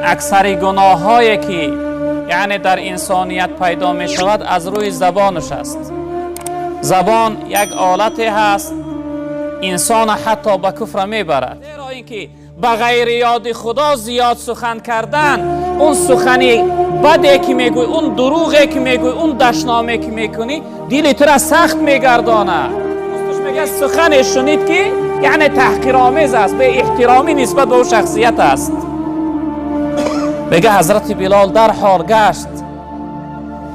اکثر گناه هایی که یعنی در انسانیت پیدا می شود از روی زبانش است. زبان یک آلتی هست انسان حتی به کفر می برد. زیرا اینکه به غیر یاد خدا زیاد سخن کردن، اون سخنی بدی که میگوی، اون دروغی که میگوی، اون دشنامی که میکنی دل تو را سخت میگردانه. میگه سخن شنید که یعنی تحقیرآمیز است، به احترامی نسبت به او شخصیت است. میگه حضرت بلال در حال گشت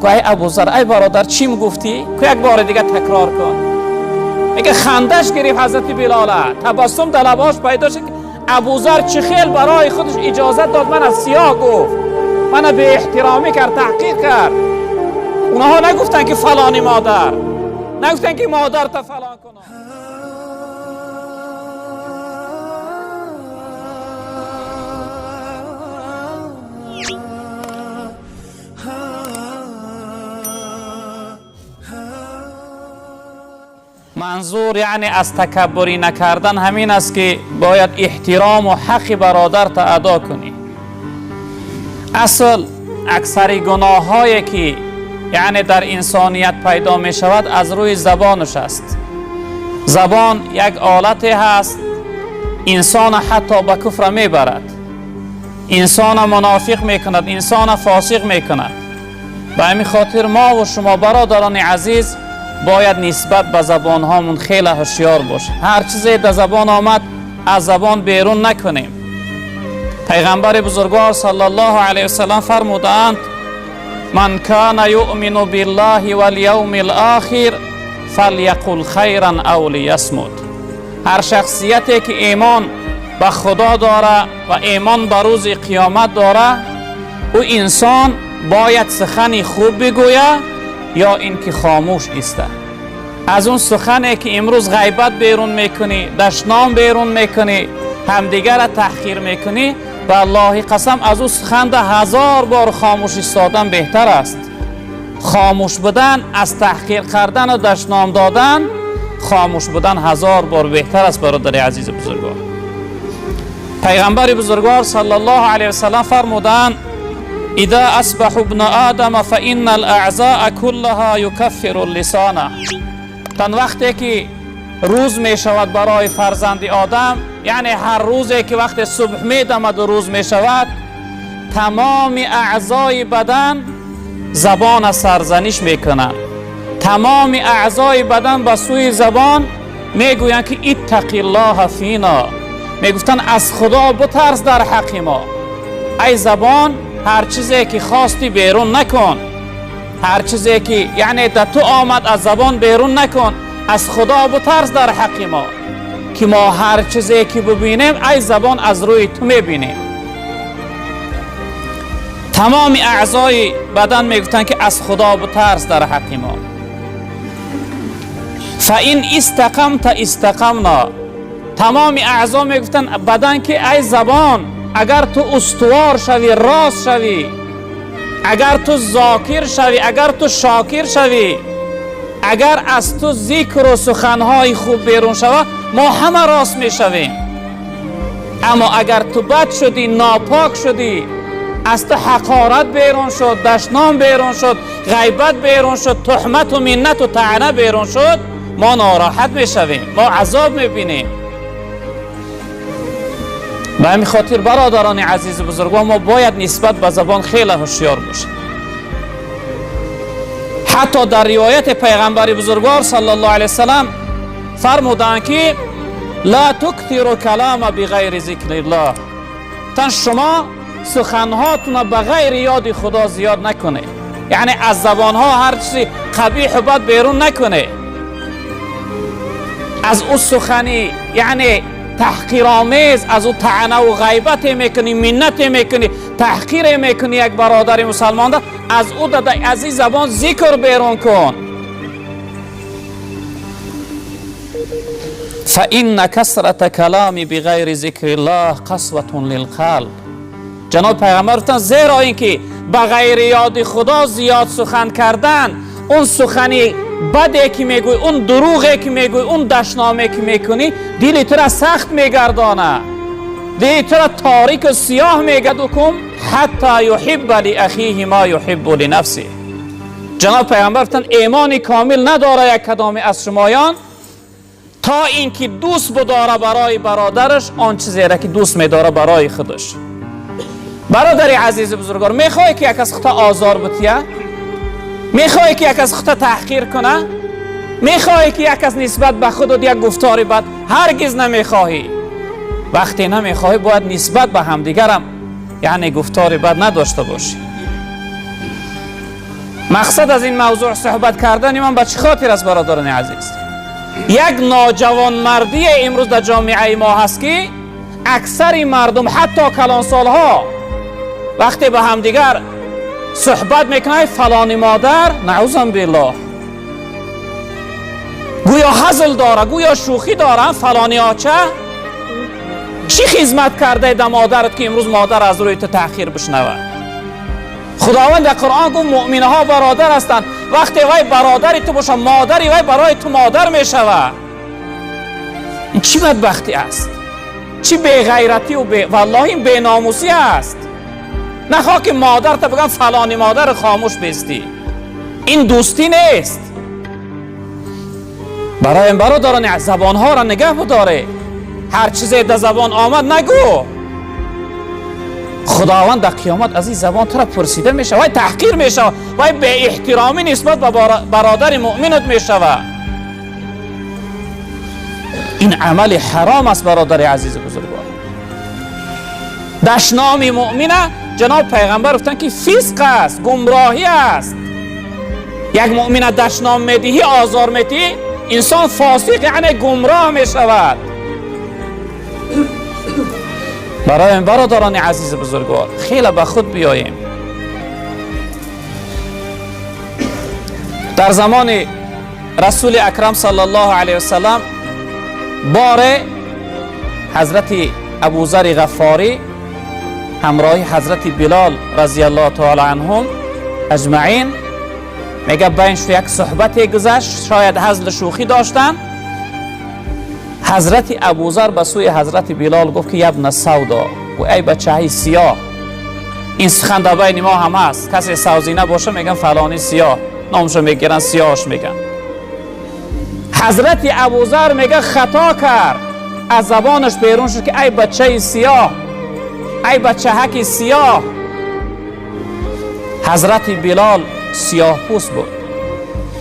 که ای ابوذر، ای برادر چی میگفتی؟ که یک بار دیگه تکرار کن. میگه خندش گرفت حضرت بلال، تبسم در لباش پیدا شد. ابوذر چه خیل برای خودش اجازت داد من از سیاه گفت، من به احترامی کرد، تحقیق کرد. اونها نگفتن که فلانی مادر، نگفتن که مادر تا فلان کنه. منظور یعنی از تکبری نکردن همین است که باید احترام و حق برادر تا ادا کنی. اصل اکثر گناه هایی که یعنی در انسانیت پیدا می شود از روی زبانش است. زبان یک آلتی هست انسان حتی به کفر می برد، انسان منافق می کند، انسان فاسق می کند. به همین خاطر ما و شما برادران عزیز باید نسبت به زبان هامون خیلی هوشیار باشیم. هر چیزی در زبان آمد از زبان بیرون نکنیم. پیغمبر بزرگوار صلی الله علیه وسلم فرمودند من کان یؤمن بالله والیوم الاخر فلیقل خیرا او لیصمت. هر شخصیتی که ایمان به خدا داره و ایمان به روز قیامت داره، او انسان باید سخنی خوب بگوید یا اینکه خاموش ایسته. از اون سخنی که امروز غیبت بیرون میکنی، دشنام بیرون میکنی، همدیگر را تحقیر میکنی، و الله قسم از اون سخن 1000 بار خاموش ایستادن بهتر است. خاموش بودن از تحقیر کردن و دشنام دادن، خاموش بودن 1000 بار بهتر است برادر عزیز بزرگوار. پیغمبر بزرگوار صلی الله علیه وسلم فرمودند اذا اصبح ابن آدم فإن الاعضاء كلها يكفر اللسان. تن وقتی که روز می شود برای فرزند آدم، یعنی هر روزی که وقت صبح می دمد و روز می شود، تمام اعضای بدن زبان سرزنش می کنند. تمام اعضای بدن به سوی زبان می گویند که اتق الله فینا، می گفتن از خدا بترس در حق ما. ای زبان، هر چیزی که خواستی بیرون نکن، هر چیزی که یعنی در تو آمد از زبان بیرون نکن. از خدا بترس در حق ما که ما هر چیزی که ببینیم ای زبان از روی تو میبینیم. تمام اعضای بدن میگفتن که از خدا بترس در حق ما. فإن استقمت استقمنا. تمام اعضا میگفتن بدن که ای زبان اگر تو استوار شوی، راست شوی، اگر تو ذاکر شوی، اگر تو شاکر شوی، اگر از تو ذکر و سخنهای خوب بیرون شود، ما همه راست می شویم. اما اگر تو بد شدی، ناپاک شدی، از تو حقارت بیرون شد، دشنام بیرون شد، غیبت بیرون شد، تهمت و منت و طعنه بیرون شد، ما ناراحت می شویم، ما عذاب می بینیم. به همین خاطر برادران عزیز بزرگوار ما باید نسبت به زبان خیلی هوشیار باشیم. حتی در روایت پیغمبر بزرگوار صلی الله علیه وسلم فرمودند که لا تکثروا کلام بغیر ذکر الله. تن شما سخنهاتون به غیر یاد خدا زیاد نکنه، یعنی از زبانها هر چیزی قبیح و بد بیرون نکنه. از او سخنی یعنی تحقیرآمیز، از او طعنه و غیبت میکنی، منت میکنی، تحقیر میکنی یک برادر مسلمان ده، از او از این زبان ذکر بیرون کن. فإن کثرة کلام بغیر ذکر الله قسوة للقلب. جناب پیغمبر گفتند زیرا اینکه به غیر یاد خدا زیاد سخن کردن، اون سخنی بدی که میگوی، اون دروغی که میگوی، اون دشنامی که میکنی، دل تو را سخت میگردانه. دیگه تو را تاریک و سیاه میگه دوکم حتی یحب لاخیه ما یحب لنفسه. جناب پیغمبر فرمودند ایمانی کامل نداره یک کدام از شمایان تا اینکه دوست بداره برای برادرش آن چیزی را که دوست میداره برای خودش. برادری عزیز بزرگوار، میخوای که یک از خودت آزار بتیه؟ میخوای که یک از خودت تحقیر کنه؟ میخوای که یک از نسبت به خودت یک گفتاری بد؟ هرگز نمیخواهی. وقتی نمیخواهی باید نسبت به همدیگرم یعنی گفتاری بد نداشته باشی. مقصد از این موضوع صحبت کردن من به چه خاطر است برادران عزیز؟ یک نوجوان مردی امروز در جامعه ما هست که اکثر مردم حتی کلانسالها وقتی به همدیگر صحبت میکنه فلانی مادر، نعوذ بالله، گویا هزل داره، گویا شوخی داره، فلانی آچه چی خدمت کرده در مادرت که امروز مادر از روی تو تأخیر بشنوه؟ خداوند در قرآن گفت مؤمنه ها برادر هستند. وقتی وای برادری تو باشه مادری وای برای تو مادر میشوه. این چی بدبختی است؟ چی بی‌غیرتی و والله این بی‌ناموسی است. نخواه که مادر تا بگم فلانی مادر خاموش بیستی. این دوستی نیست. برای این برادران زبان ها را نگه بداره. هر چیزی در زبان آمد نگو. خداوند در قیامت از این زبان تو را پرسیده میشه، وای تحقیر میشه، وای به احترامی نسبت به برادر مؤمنت میشه. این عمل حرام است برادر عزیز بزرگوار. دشنام مؤمنه جناب پیغمبر گفتن که فسق است، گمراهی است. یک مؤمن دشنام میدهی، آزار میدهی، انسان فاسق یعنی گمراه میشود. برای این برادران عزیز بزرگوار خیلی به خود بیاییم. در زمان رسول اکرم صلی الله علیه وسلم بار حضرت ابوذر غفاری همراه حضرت بلال رضی الله تعالی عنهم اجمعین میگه بینش یک صحبتی گذشت، شاید هزل شوخی داشتن. حضرت ابوذر به سوی حضرت بلال گفت که ابن سودا، و ای بچه های سیاه. این سخن در بین ما هم هست، کسی سوزینه باشه میگن فلانی سیاه، نامشو میگیرن سیاهش میگن. حضرت ابوذر میگه خطا کرد، از زبانش بیرون شد که ای بچه سیاه، ای بچه هک سیاه. حضرت بلال سیاه پوست بود.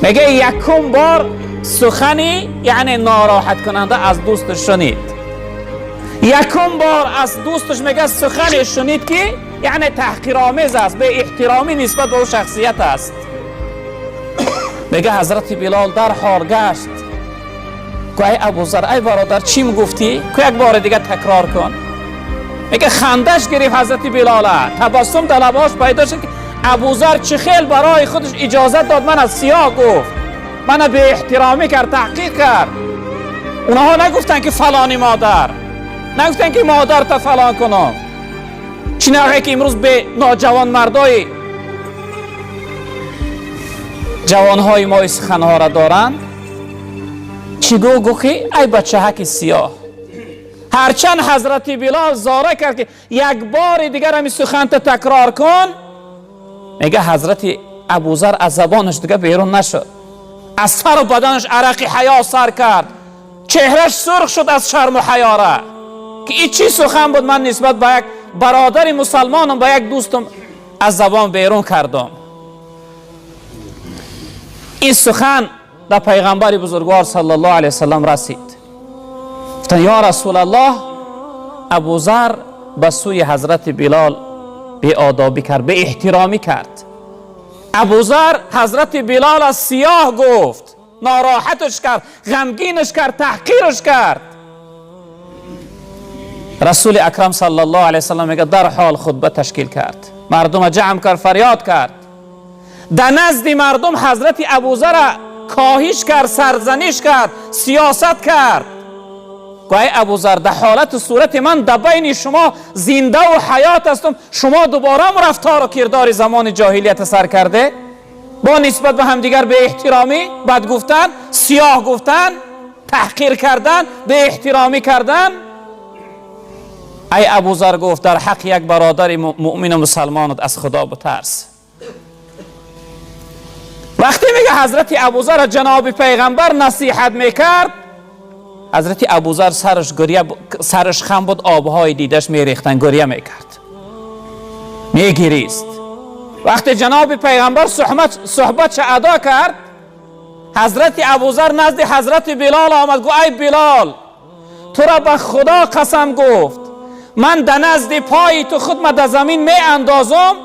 میگه یکم بار سخنی یعنی ناراحت کننده از دوستش شنید. یکم بار از دوستش میگه سخنی شنید که یعنی تحقیرآمیز است، به احترامی نسبت به او شخصیت است. میگه حضرت بلال در حال گشت که ای ابوذر، ای برادر چی میگفتی؟ که یک بار دیگه تکرار کن. میگه خندش گرفت حضرت بلال، تبسم در لباش پیدا شد که ابوذر چه خیل برای خودش اجازت داد من از سیاه گفت، من به احترامی کرد، تحقیق کرد. اونها نگفتن که فلانی مادر، نگفتن که مادر تا فلان کنم. چی نگه که امروز به نوجوان مردای جوانهای ما سخنها را دارن. چی گو که ای بچه هک سیاه. هرچند حضرت بلال زاره کرد که یک بار دیگر همی سخن تکرار کن، میگه حضرت ابوذر از زبانش دیگه بیرون نشد، از سر و بدنش عرق حیا سر کرد، چهرش سرخ شد از شرم و حیا را که این چی سخن بود من نسبت به یک برادر مسلمانم، به یک دوستم از زبان بیرون کردم. این سخن در پیغمبر بزرگوار صلی الله علیه وسلم رسید. گفتن یا رسول الله، ابوذر به سوی حضرت بلال بی آدابی کرد، به احترامی کرد. ابوذر حضرت بلال از سیاه گفت، ناراحتش کرد، غمگینش کرد، تحقیرش کرد. رسول اکرم صلی الله علیه وسلم میگه در حال خطبه تشکیل کرد، مردم جمع کرد، فریاد کرد. در نزد مردم حضرت ابوذر کاهش کرد، سرزنش کرد، سیاست کرد. گویا ابوذر در حالت صورت من در بین شما زنده و حیات هستم، شما دوباره رفتار و کردار زمان جاهلیت سر کرده، با نسبت به همدیگر به احترامی بد گفتن، سیاه گفتن، تحقیر کردن، به احترامی کردن. ای ابوذر گفت در حق یک برادر مؤمن و مسلمانت از خدا بترس. وقتی میگه حضرت ابوذر جناب پیغمبر نصیحت میکرد، حضرت ابوذر سرش خم بود، آبهای دیدش میریختن، گریه میکرد، میگریست. وقتی جناب پیغمبر صحبت ادا کرد، حضرت ابوذر نزد حضرت بلال آمد، گفت ای بلال، تو را به خدا قسم گفت من در نزد پای تو خود ما در زمین می اندازم،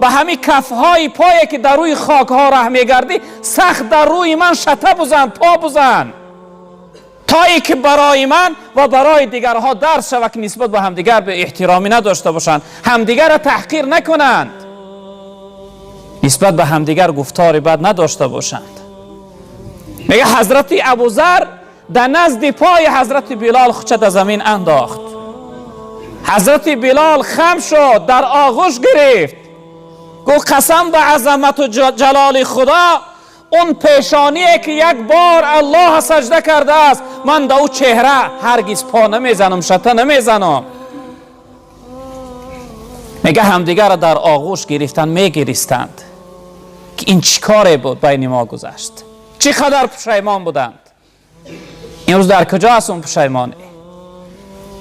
به همین کفهای پایی که در روی خاک ها ره میگردی سخت در روی من شته بزن، پا بزن، تا ای که برای من و برای دیگرها درس شود که نسبت به همدیگر به احترامی نداشته باشند، همدیگر را تحقیر نکنند، نسبت به همدیگر گفتار بد نداشته باشند. میگه حضرت ابوذر در نزد پای حضرت بلال خودش در زمین انداخت. حضرت بلال خم شد، در آغوش گرفت، گفت قسم به عظمت و جلال خدا، اون پیشانیه که یک بار الله سجده کرده است من در او چهره هرگز پا نمیزنم، شته نمیزنم. میگه همدیگر را در آغوش گرفتن، میگریستند که این چی کاره بود بین ما گذشت، چقدر پشیمان بودند. امروز در کجا هست اون پشیمانی؟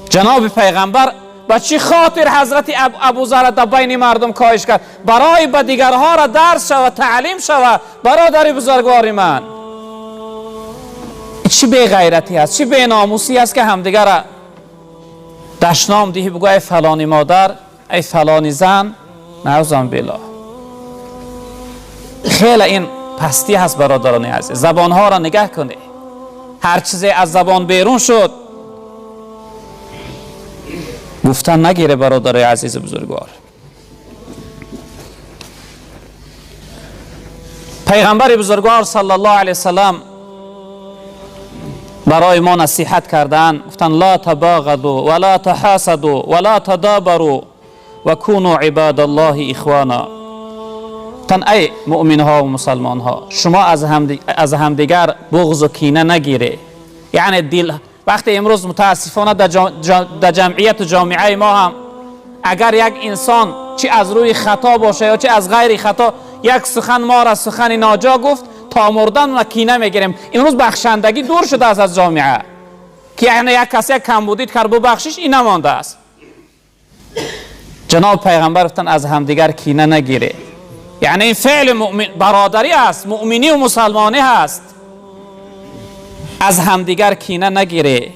جناب پیغمبر به چی خاطر حضرت ابوذر در بین مردم کاهش کرد؟ برای به دیگرها را درس شود، تعلیم شود. برادر بزرگوار من، چی بی غیرتی هست، چی بی ناموسی هست که همدیگر را دشنام دیهی بگو ای فلانی مادر، ای فلانی زن، نعوذ بالله. خیلی این پستی هست برادران عزیز. زبانها را نگاه کنید، هر چیزی از زبان بیرون شد گفتن نگیره. برادر عزیز بزرگوار، پیغمبر بزرگوار صلی الله علیه وسلم برای ما نصیحت کردن، گفتن لا تباغضوا ولا تحاسدوا ولا تدابروا و کونوا عباد الله اخوانا. گفتن ای مؤمن ها و مسلمان ها، شما از همدیگر بغض و کینه نگیره. یعنی دل وقتی امروز متاسفانه در جمعیت و جامعه ما هم اگر یک انسان چی از روی خطا باشه یا چی از غیر خطا یک سخن ما را سخن ناجا گفت، تا مردن و کینه میگیریم. امروز بخشندگی دور شده است از جامعه، که یعنی یک کسی کمبودی کرد ببخشش، این نمانده است. جناب پیغمبر گفتن از همدیگر کینه نگیره. یعنی این فعل برادری است، مؤمنی و مسلمانی هست. از همدیگر کینه نگیره،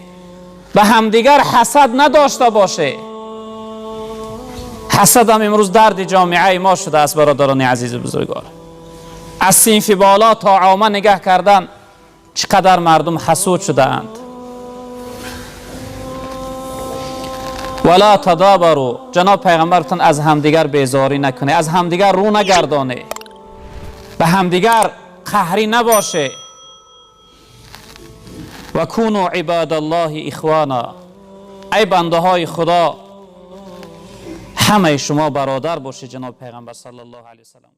به همدیگر حسد نداشته باشه. حسد هم امروز درد جامعه ما شده است برادران عزیز بزرگوار. از صنف بالا تا عامه نگاه کردن چقدر مردم حسود شده اند. ولا تدابروا، جناب پیغمبر گفتن از همدیگر بیزاری نکنه، از همدیگر رو نگردانه، به همدیگر قهری نباشه. و کونوا عباد الله اخوانا، ای بنده های خدا همه شما برادر باشه. جناب پیغمبر صلی الله علیه وسلم